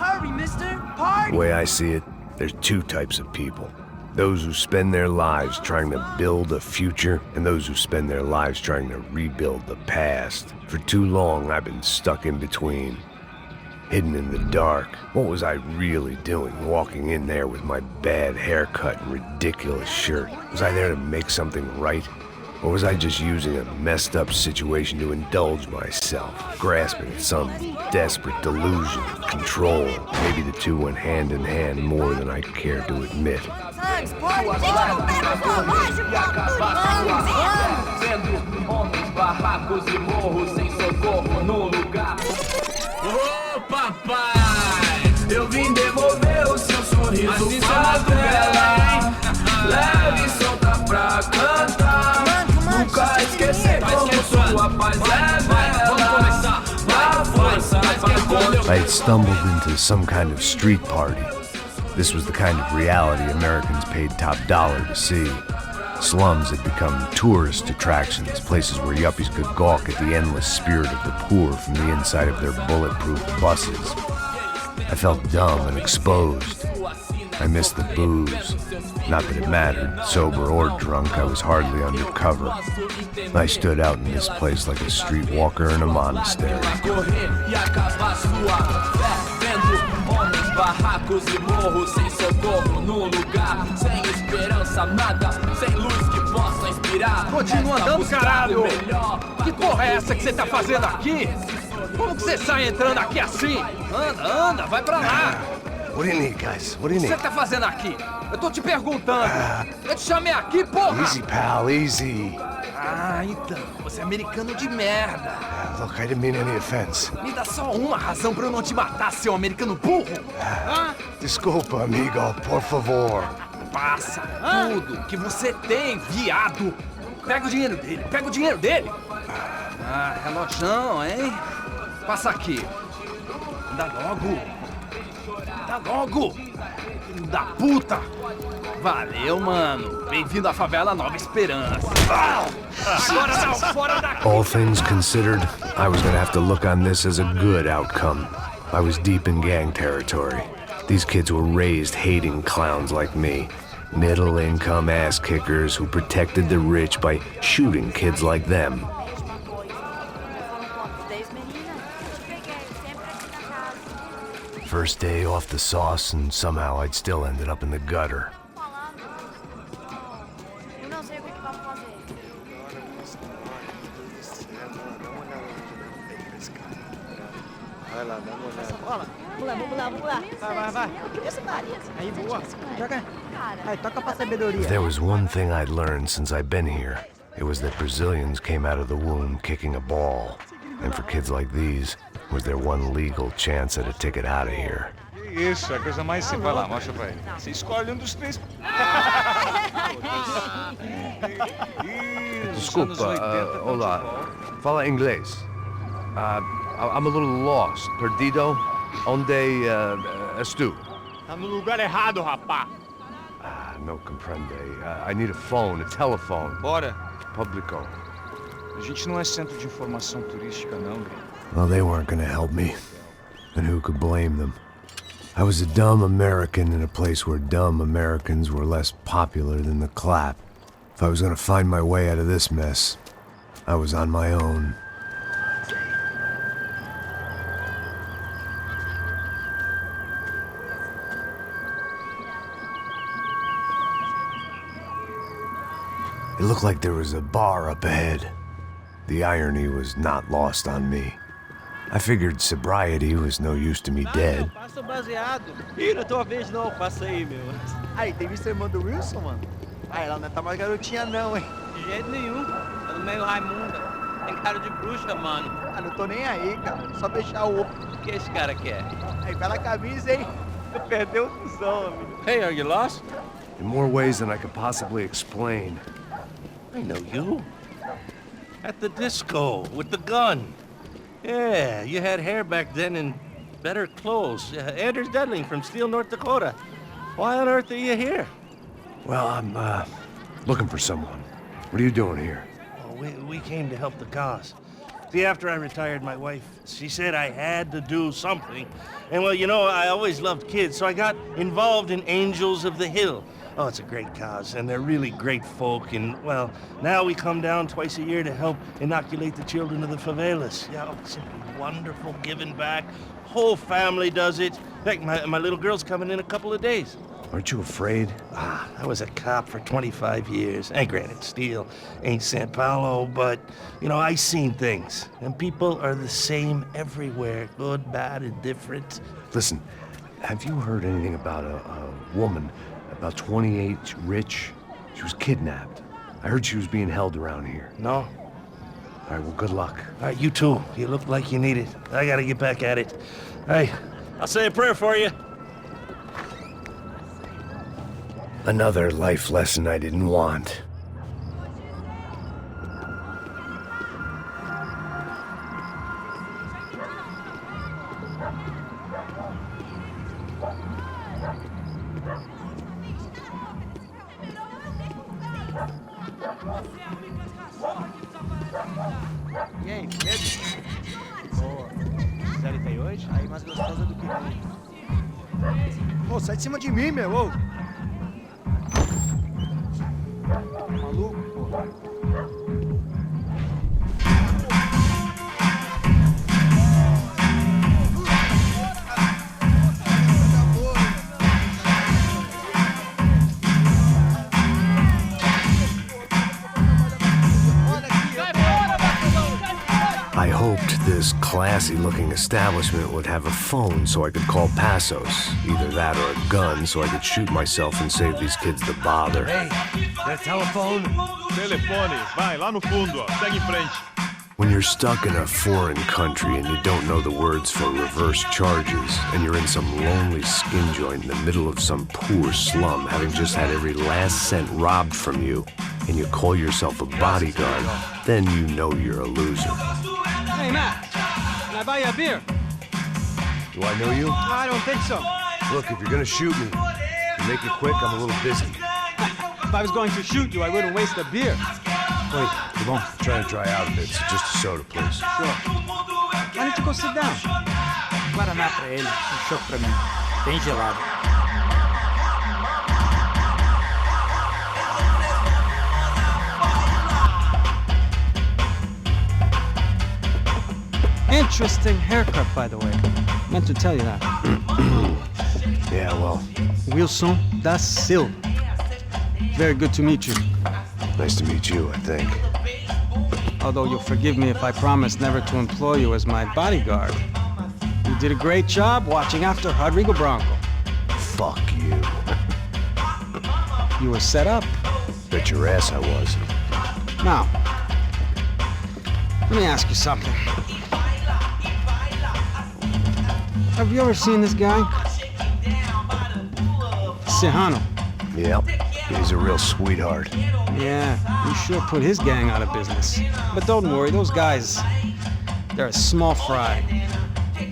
hurry, mister. Party! The way I see it, there's two types of people. Those who spend their lives trying to build a future, and those who spend their lives trying to rebuild the past. For too long, I've been stuck in between. Hidden in the dark. What was I really doing walking in there with my bad haircut and ridiculous shirt? Was I there to make something right? Or was I just using a messed up situation to indulge myself, grasping at some desperate delusion of control? Maybe the two went hand in hand more than I care to admit. Thanks, boy. Gente, não pega sua loja, Sendo homens, barracos e morros sem socorro no lugar. Ô papai, eu vim devolver o seu sorriso pra tela. Leve e solta pra cantar. Nunca esquecer como sua paz é bela. Na força pra I had stumbled into some kind of street party. This was the kind of reality Americans paid top dollar to see. Slums had become tourist attractions, places where yuppies could gawk at the endless spirit of the poor from the inside of their bulletproof buses. I felt dumb and exposed. I missed the booze. Not that it mattered, sober or drunk, I was hardly undercover. I stood out in this place like a streetwalker in a monastery. Barracos e morros sem socorro no lugar, sem esperança, nada, sem luz que possa inspirar. Continua andando, caralho! Que porra é essa que você tá fazendo aqui? Como que você sai entrando aqui assim? Anda, vai pra lá! What do you need, guys? What do you O que need? você tá fazendo aqui? Eu tô te perguntando. Eu te chamei aqui, porra! Easy, pal, easy. Ah, então, você é americano de merda. Look, I didn't mean any offense. Me dá só uma razão pra eu não te matar, seu americano burro. Desculpa, amigo, por favor. Passa tudo que você tem, viado. Pega o dinheiro dele, Ah, relojão, hein? Passa aqui. Dá logo. Filho da puta. Valeu, mano. Bem-vindo à favela Nova Esperança. Agora não, fora daqui. All things considered, I was gonna have to look on this as a good outcome. I was deep in gang territory. These kids were raised hating clowns like me. Middle-income ass-kickers who protected the rich by shooting kids like them. First day off the sauce, and somehow I'd still ended up in the gutter. Eu não sei o que vamos fazer. Vai lá, dá uma olhada. Vamos lá. Vai. Isso, Aí, boa. Joga. Aí, toca pra sabedoria. If there was one thing I'd learned since I'd been here, it was that Brazilians came out of the womb kicking a ball. And for kids like these, was their one legal chance at a ticket out of here. Isso, é a coisa mais simples. Vai lá, mostra pra ele. Você escolhe um dos três. Desculpa, olá. Fala inglês. I'm a little lost. Perdido? Onde estou? Tá no lugar errado, rapá. No comprende. I need a phone, a telephone. Bora. Publico. A gente não é centro de informação turística, não, Gui. Well, they weren't gonna help me. And who could blame them? I was a dumb American in a place where dumb Americans were less popular than the clap. If I was gonna find my way out of this mess, I was on my own. It looked like there was a bar up ahead. The irony was not lost on me. I figured sobriety was no use to me dead. Passa o baseado. Ih, não é tua vez não, passa aí, meu. Aí, tem visto a irmã do Wilson, mano? Ah, ela não tá mais garotinha não, hein? De jeito nenhum. Tá no meio Raimunda. Tem cara de bruxa, mano. Ah, não tô nem aí, cara. Só deixar o... O que esse cara quer? Aí, bela camisa, hein? Tu perdeu o fusão, amigo. Hey, are you lost? In more ways than I could possibly explain. I know you. At the disco, with the gun. Yeah, you had hair back then and better clothes. Anders Dedling from Steele, North Dakota. Why on earth are you here? Well, I'm, looking for someone. What are you doing here? Oh, we came to help the cause. See, after I retired, my wife, she said I had to do something. And well, you know, I always loved kids, so I got involved in Angels of the Hill. Oh, it's a great cause, and they're really great folk. And, well, now we come down twice a year to help inoculate the children of the favelas. Yeah, oh, it's simply wonderful giving back. Whole family does it. In fact, my little girl's coming in a couple of days. Aren't you afraid? I was a cop for 25 years. And granted, Steel ain't San Paulo, but, you know, I seen things. And people are the same everywhere, good, bad, and different. Listen, have you heard anything about a woman, about 28, rich? She was kidnapped. I heard she was being held around here. No? All right, well, good luck. All right, you too. You look like you need it. I gotta get back at it. Hey, I'll say a prayer for you. Another life lesson I didn't want. E aí, medo? Boa. Sério, tem hoje? Aí, mais gostosa do que nunca. Ô, sai de cima de mim, meu, ô! Maluco, pô. I hoped this classy-looking establishment would have a phone so I could call Passos. Either that or a gun so I could shoot myself and save these kids the bother. Hey, their telephone? Telefone, vai, lá no fundo, ó. Segue em frente. When you're stuck in a foreign country and you don't know the words for reverse charges, and you're in some lonely skin joint in the middle of some poor slum, having just had every last cent robbed from you, and you call yourself a bodyguard, then you know you're a loser. Hey, Matt, can I buy you a beer? Do I know you? I don't think so. Look, if you're gonna shoot me, make it quick, I'm a little busy. If I was going to shoot you, I wouldn't waste a beer. Wait, come on. I'm trying to dry out a bit, so just a soda, please. Sure. Why don't you go sit down? Guaraná pra ele, chopp pra mim. Bem gelado. Interesting haircut, by the way. Meant to tell you that. Yeah, well, Wilson da Silva. Very good to meet you. nice to meet you, I think. Although you'll forgive me if I promise never to employ you as my bodyguard. You did a great job watching after Rodrigo Branco. Fuck you. You were set up. Bet your ass I was. Now, let me ask you something. Have you ever seen this guy? Serrano. Yep, he's a real sweetheart. Yeah, he sure put his gang out of business. But don't worry, those guys, they're a small fry.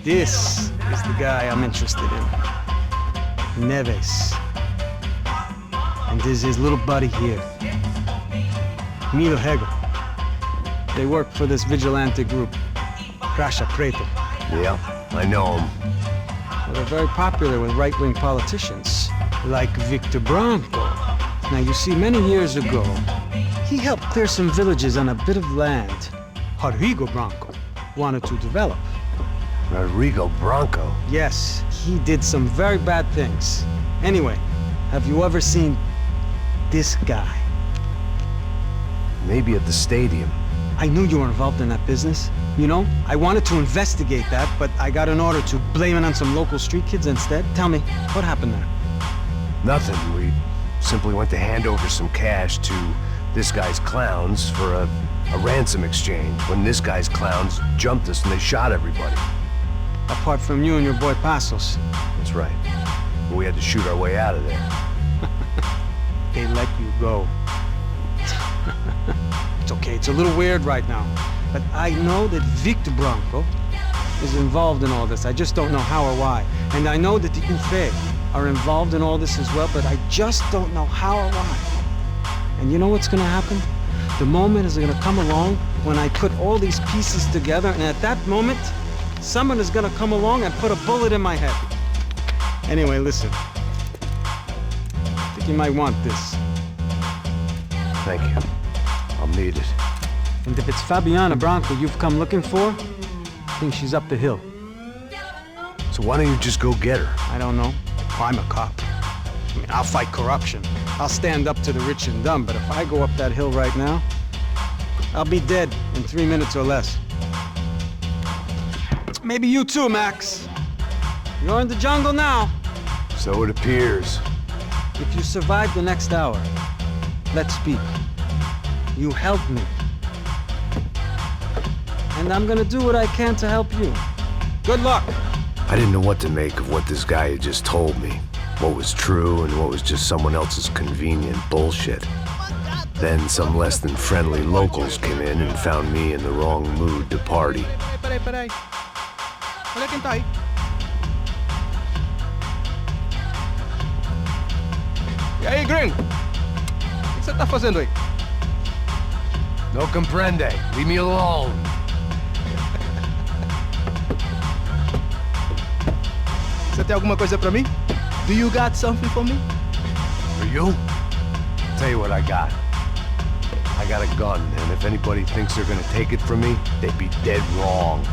This is the guy I'm interested in. Neves. And this is his little buddy here. Milo Hegel. They work for this vigilante group, Crasha Preto. Yep, I know him. Well, they're very popular with right-wing politicians, like Victor Branco. Now, you see, many years ago, he helped clear some villages on a bit of land Rodrigo Branco wanted to develop. Rodrigo Branco? Yes, he did some very bad things. Anyway, have you ever seen this guy? Maybe at the stadium. I knew you were involved in that business. You know, I wanted to investigate that, but I got an order to blame it on some local street kids instead. Tell me, what happened there? Nothing. We simply went to hand over some cash to this guy's clowns for a ransom exchange when this guy's clowns jumped us and they shot everybody. Apart from you and your boy Passos. That's right. But we had to shoot our way out of there. They let you go. It's okay, it's a little weird right now. But I know that Victor Branco is involved in all this. I just don't know how or why. And I know that the UFE are involved in all this as well, but I just don't know how or why. And you know what's gonna happen? The moment is gonna come along when I put all these pieces together, and at that moment, someone is gonna come along and put a bullet in my head. Anyway, listen. I think you might want this. Thank you. I'll need it. And if it's Fabiana Branco you've come looking for, I think she's up the hill. So why don't you just go get her? I don't know. I'm a cop. I mean, I'll fight corruption. I'll stand up to the rich and dumb, but if I go up that hill right now, I'll be dead in 3 minutes or less. Maybe you too, Max. You're in the jungle now. So it appears. If you survive the next hour, let's speak. You help me. And I'm gonna do what I can to help you. Good luck. I didn't know what to make of what this guy had just told me. What was true and what was just someone else's convenient bullshit. Then some less than friendly locals came in and found me in the wrong mood to party. Peraí. Olha quem tá aí. E aí, gringo? O que você tá fazendo aí? No comprende. Leave me alone. Você tem alguma coisa pra mim? Do you got something for me? For you? Tell you what I got. I got a gun, and if anybody thinks they're gonna take it from me, they'd be dead wrong.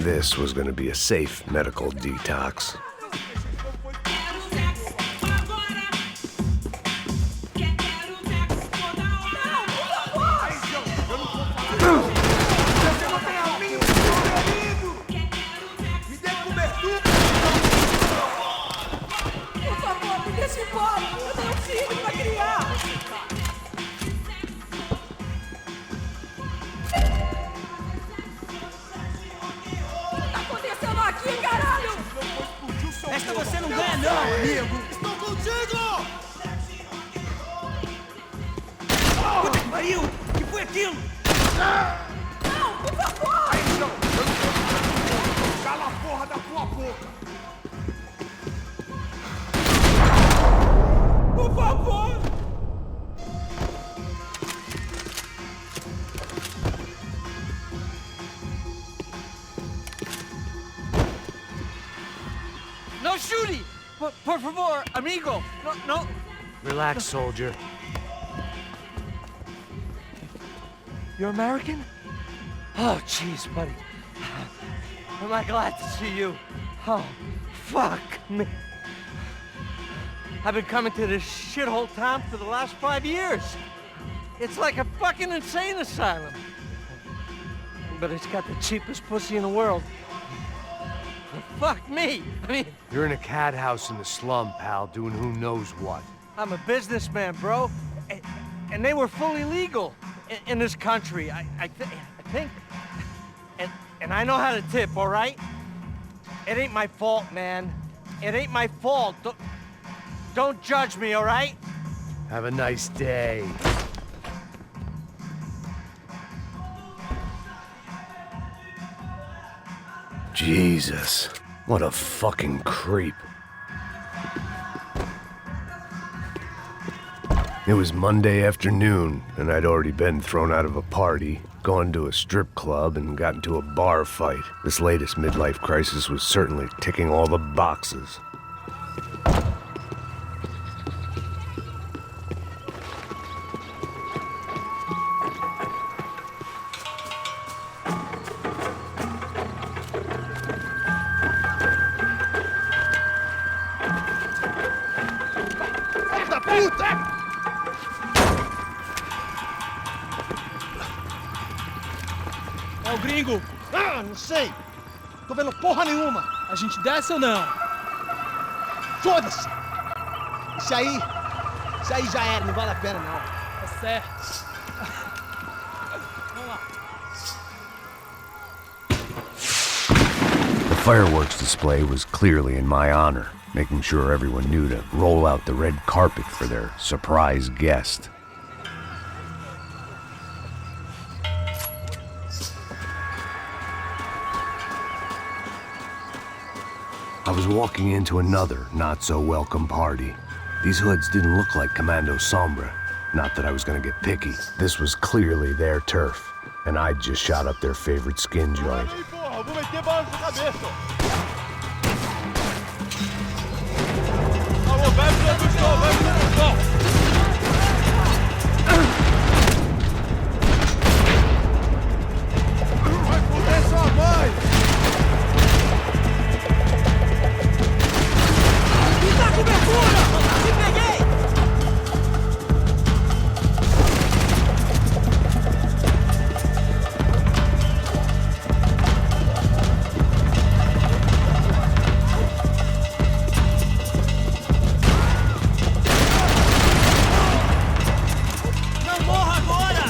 This was gonna be a safe medical detox. Esta você não ganha não, amigo! Estou contigo! Puta que pariu! O que foi aquilo? Não, por favor! Aí não! Cala a porra da tua boca! Por favor! No shooting! Por favor, amigo! No! Relax, soldier. You're American? Oh, jeez, buddy. Am I glad to see you? Oh, fuck me. I've been coming to this shithole town for the last 5 years. It's like a fucking insane asylum. But it's got the cheapest pussy in the world. Fuck me! I mean... You're in a cat house in the slum, pal, doing who knows what. I'm a businessman, bro. And they were fully legal in this country. I think... And I know how to tip, all right? It ain't my fault, man. It ain't my fault. Don't judge me, all right? Have a nice day. Jesus, what a fucking creep. It was Monday afternoon, and I'd already been thrown out of a party, gone to a strip club, and got into a bar fight. This latest midlife crisis was certainly ticking all the boxes. É o gringo. Ah, não sei. Tô vendo porra nenhuma. A gente desce ou não? Foda-se. Isso aí já era, não vale a pena não. Tá certo. Vamos lá. The fireworks display was clearly in my honor, making sure everyone knew to roll out the red carpet for their surprise guest. I was walking into another not-so-welcome party. These hoods didn't look like Commando Sombra. Not that I was gonna get picky. This was clearly their turf, and I'd just shot up their favorite skin joint. Porra, vou meter bala na sua cabeça. Alô, vai pro chão, vai pro chão. Vai foder sua mãe! Me dá cobertura! Me peguei! Não morra agora!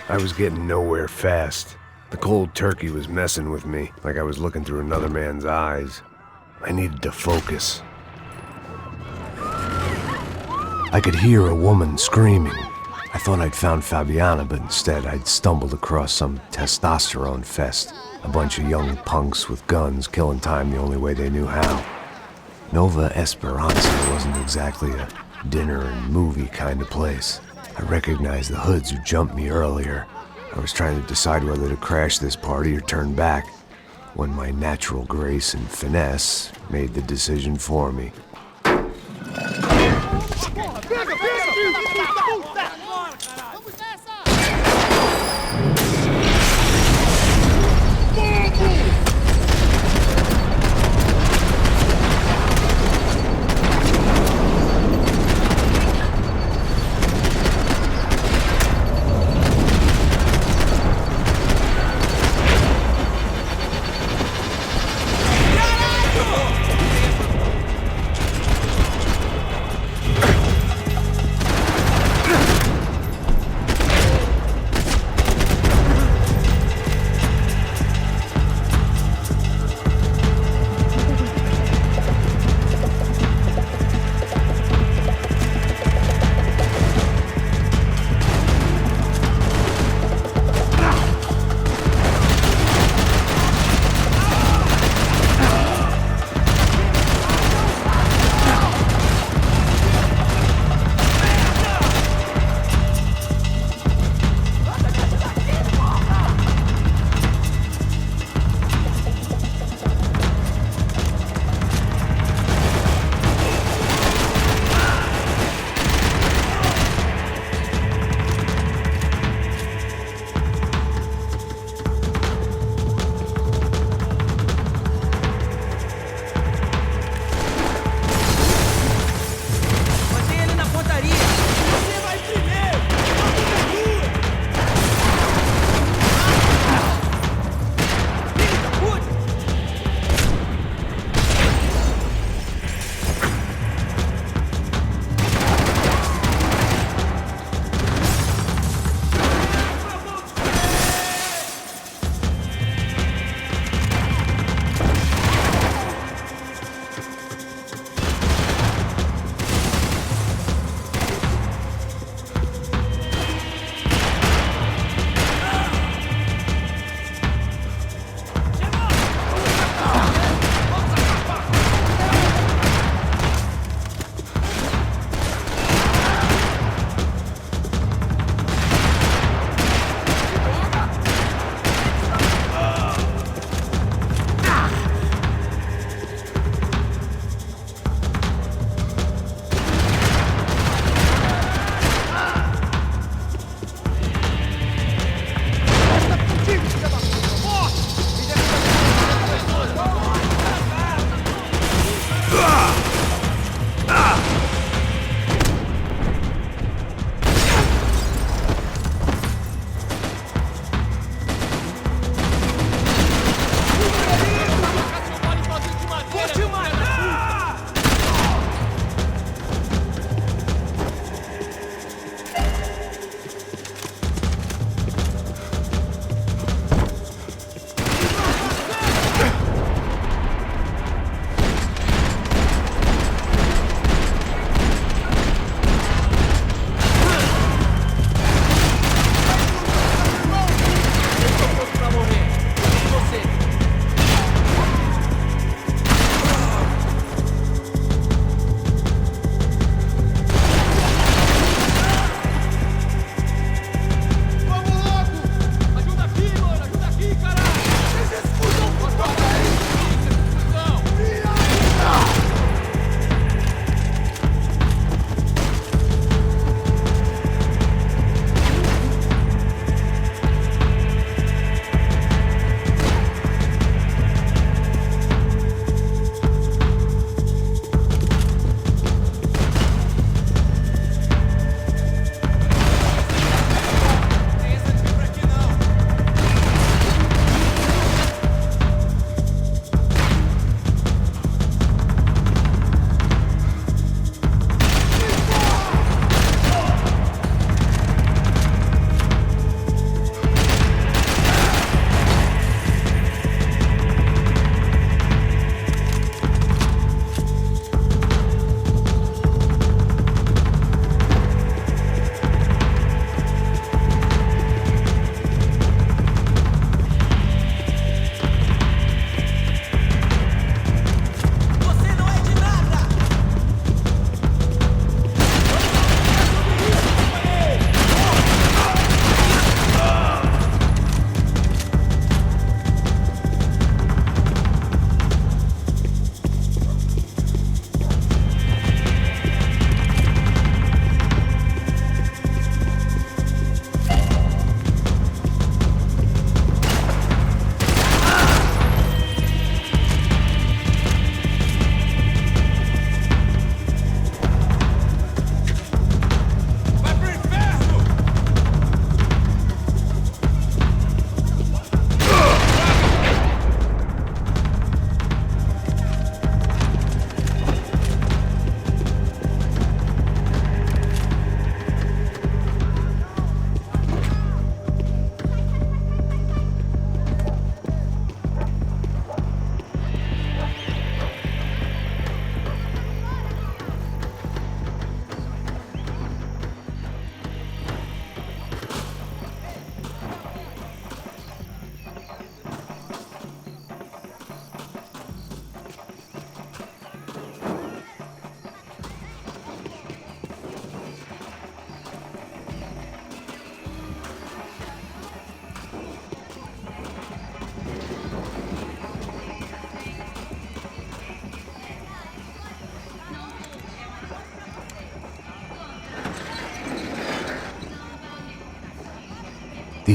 I was getting nowhere fast. The cold turkey was messing with me, like I was looking through another man's eyes. I needed to focus. I could hear a woman screaming. I thought I'd found Fabiana, but instead I'd stumbled across some testosterone fest. A bunch of young punks with guns killing time the only way they knew how. Nova Esperanza wasn't exactly a dinner and movie kind of place. I recognized the hoods who jumped me earlier. I was trying to decide whether to crash this party or turn back, when my natural grace and finesse made the decision for me.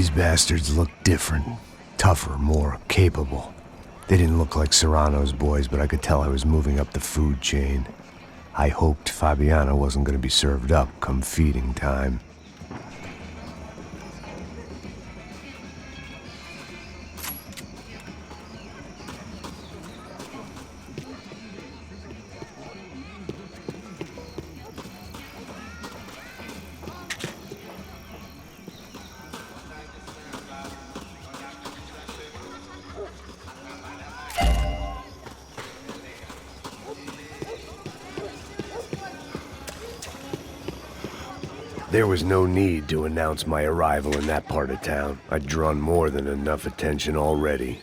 These bastards looked different, tougher, more capable. They didn't look like Serrano's boys, but I could tell I was moving up the food chain. I hoped Fabiana wasn't going to be served up come feeding time. There was no need to announce my arrival in that part of town. I'd drawn more than enough attention already.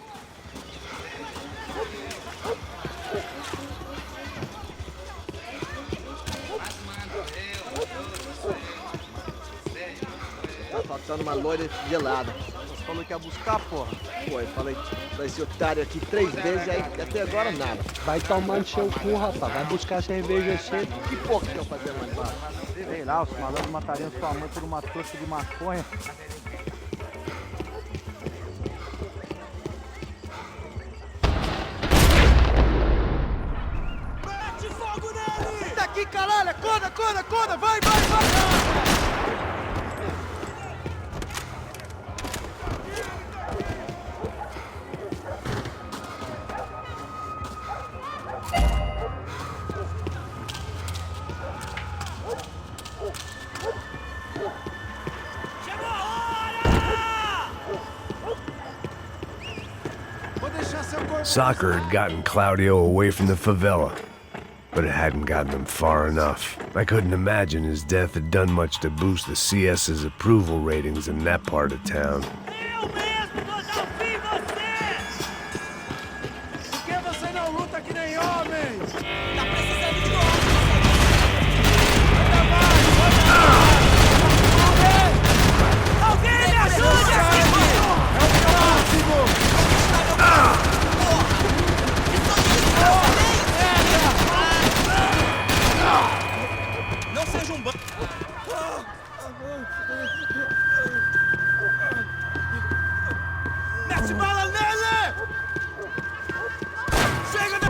Tá faltando uma loira gelada. Você falou que ia buscar, porra. Pô, eu falei pra esse otário aqui 3 vezes, aí até agora nada. Vai tomar no seu cu, rapaz. Vai buscar cerveja cedo. Que porra que eu fazer lá embaixo? Sei lá, os malandros matariam sua mãe por uma trouxa de maconha. Mete fogo nele! Tá aqui, caralho! Acorda, acorda, acorda! Vai, vai, vai! Soccer had gotten Claudio away from the favela, but it hadn't gotten him far enough. I couldn't imagine his death had done much to boost the CS's approval ratings in that part of town. Eu mesmo vou dar um fim em você! Por que você não luta que nem homem? Tá precisando de homem! Anda mais! Alguém me ajude! É o próximo! Não seja um banco! Mete bala nele! Chega de...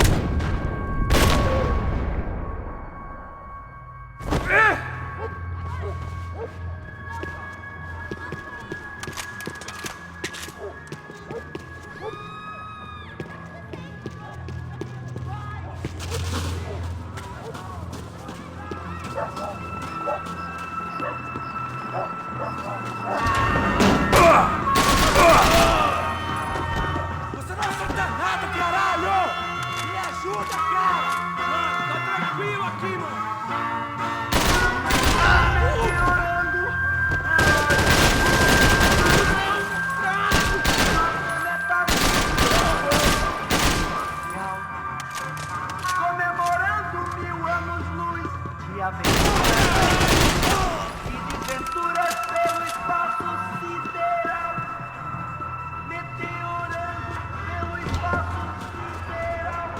Você não acerta nada, caralho! Me ajuda, cara! Mano, tá tranquilo aqui, mano! Comemorando 1000 anos-luz de aventura e de venturas pelo espaço sideral. Meteorando pelo espaço sideral.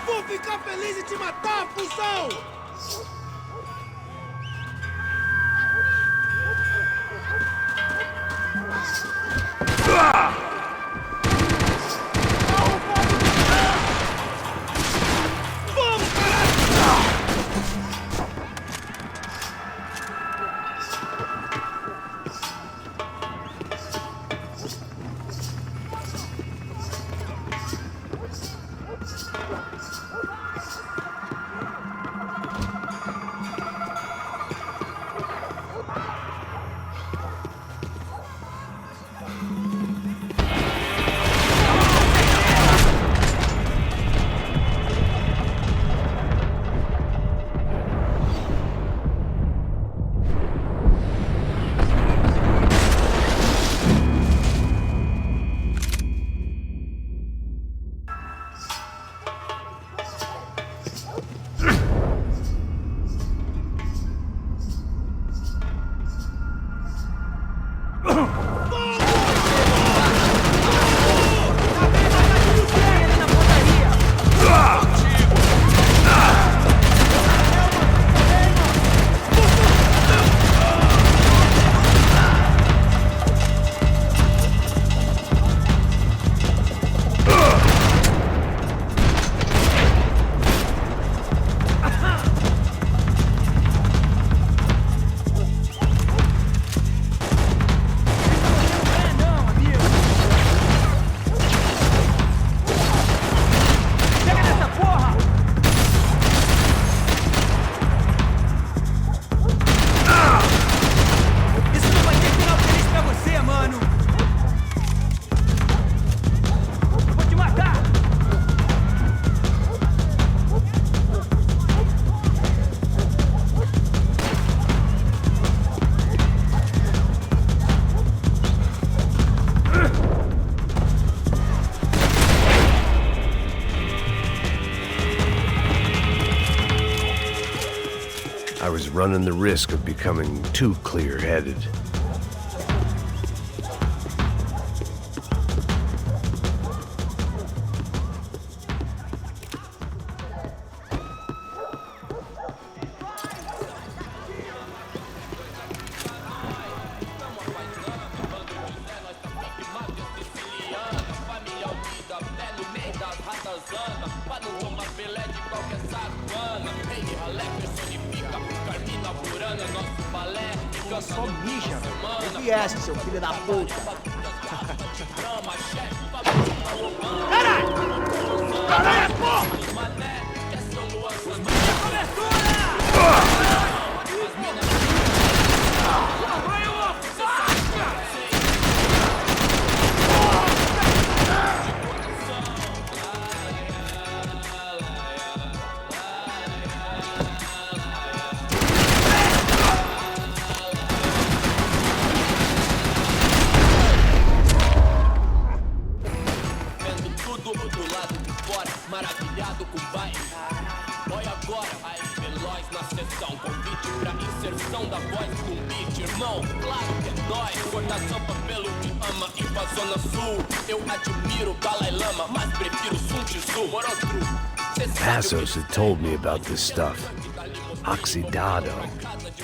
Vou ficar feliz em te matar, fusão! Vamos, caralho! running the risk of becoming too clear-headed. Só mija, velho. O que é esse, seu filho da puta? Caralho! Caralho, porra! Maravilhado com o baile. Olha agora, aí veloz na sessão. Convite pra inserção da voz com beat, irmão. Claro que é nóis. Corta sopa pelo que ama e pra zona sul. Eu admiro o Dalai Lama, mas prefiro Sun Tzu. Morostro. Passos had told me about this stuff. Oxidado.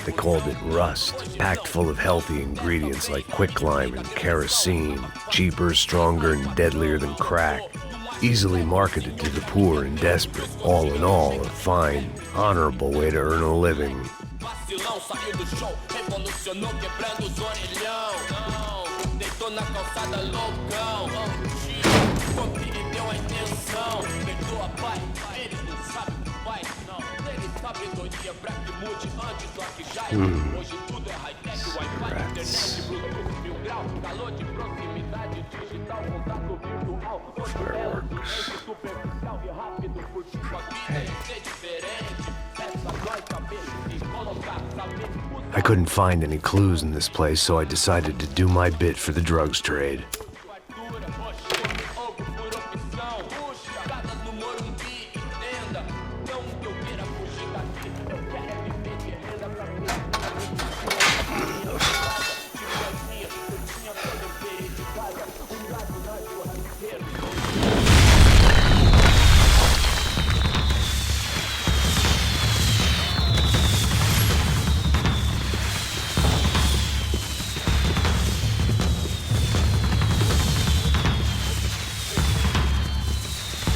They called it rust, packed full of healthy ingredients like quicklime and kerosene, cheaper, stronger, and deadlier than crack. Easily marketed to the poor and desperate. All in all, a fine, honorable way to earn a living. Vacilão saiu do show, revolucionou quebrando os orelhão. Deitou na calçada loucão. Confere deu a intenção. Perdoa, pai, eles não sabem o que faz. Não, eles sabedoria pra que mude antes do que já. Hoje tudo é high-tech, Wi-Fi, internet, Bluetooth, 1000 grau, calor de proximidade, digital, contato virtual. Fireworks. Superficial e rápido, curtir sua vida e ser diferente. Essa voz, cabeça, se colocar, saber. I couldn't find any clues in this place, so I decided to do my bit for the drugs trade.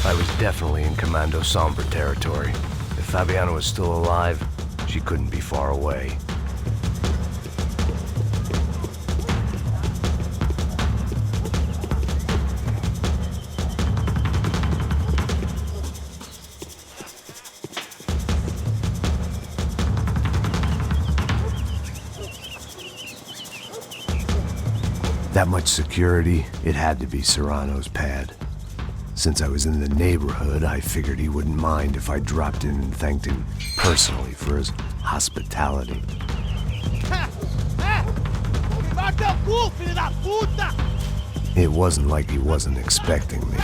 I was definitely in Commando Sombra territory. If Fabiana was still alive, she couldn't be far away. That much security, it had to be Serrano's pad. Since I was in the neighborhood, I figured he wouldn't mind if I dropped in and thanked him personally for his hospitality. It wasn't like he wasn't expecting me.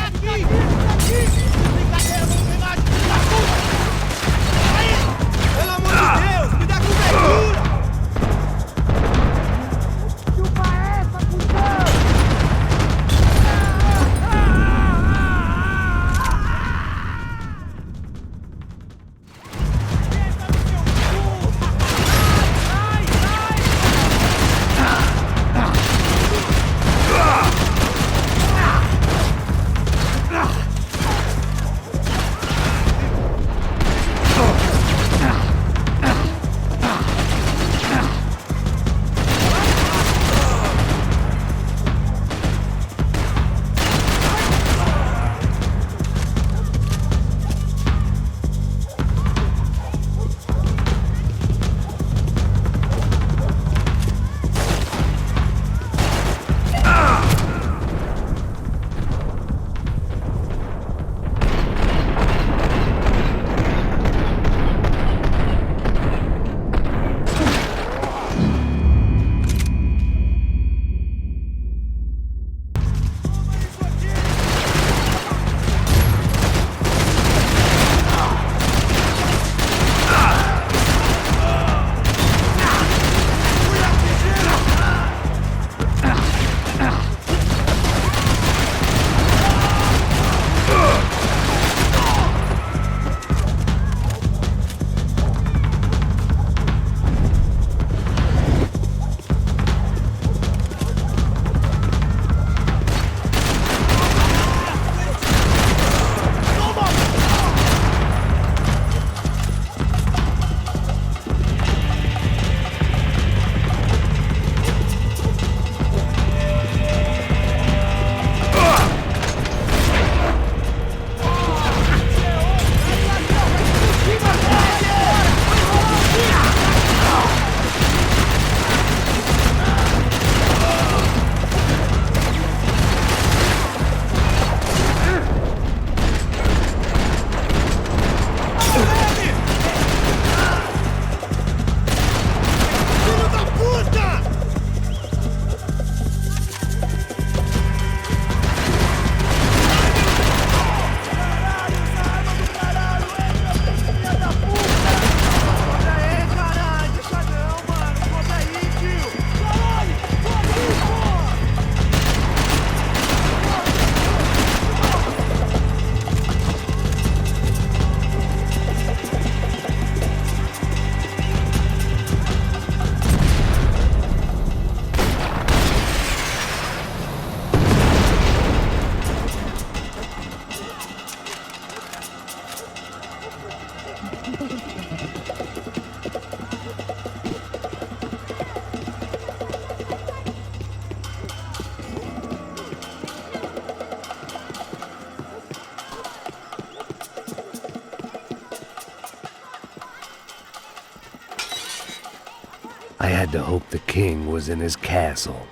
I had to hope the king was in his castle.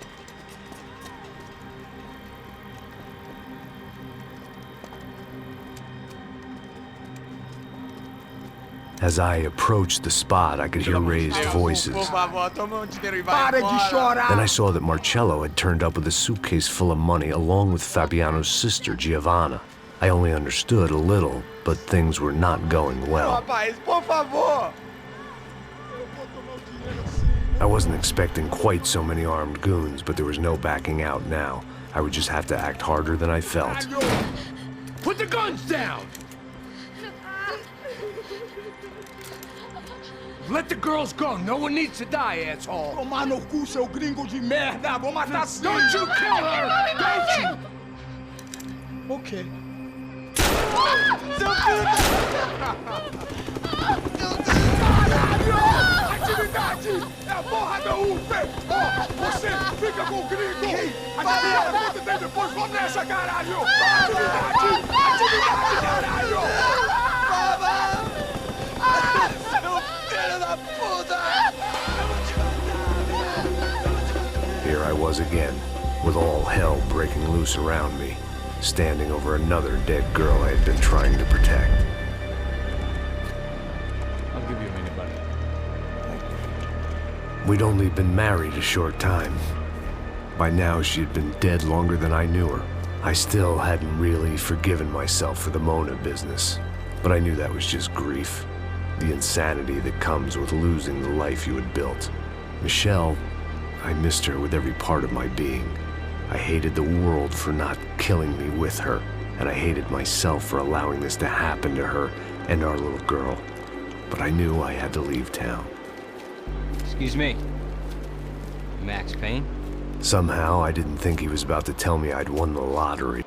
As I approached the spot, I could hear raised voices. Por favor, toma o dinheiro e vai Para de embora. chorar! Then I saw that Marcello had turned up with a suitcase full of money along with Fabiano's sister, Giovanna. I only understood a little, but things were not going well. Rapaz, por favor. I wasn't expecting quite so many armed goons, but there was no backing out now. I would just have to act harder than I felt. Put the guns down. Let the girls go. No one needs to die, asshole. Tomar no cu, seu gringo de merda! Vou matar sim! Don't you kill her! Don't you! Ok. Seu filho Caralho! Atividade! É a porra da UFE! Ó, você fica com o gringo! Adivinha quanto tem depois? Vamos nessa, caralho! Atividade! Atividade, caralho! Seu filho da puta! Here I was again, with all hell breaking loose around me, standing over another dead girl I had been trying to protect. I'll give you a minute, buddy. We'd only been married a short time. By now, she had been dead longer than I knew her. I still hadn't really forgiven myself for the Mona business, but I knew that was just grief. The insanity that comes with losing the life you had built. Michelle, I missed her with every part of my being. I hated the world for not killing me with her, and I hated myself for allowing this to happen to her and our little girl. But I knew I had to leave town. Excuse me. Max Payne? Somehow, I didn't think he was about to tell me I'd won the lottery.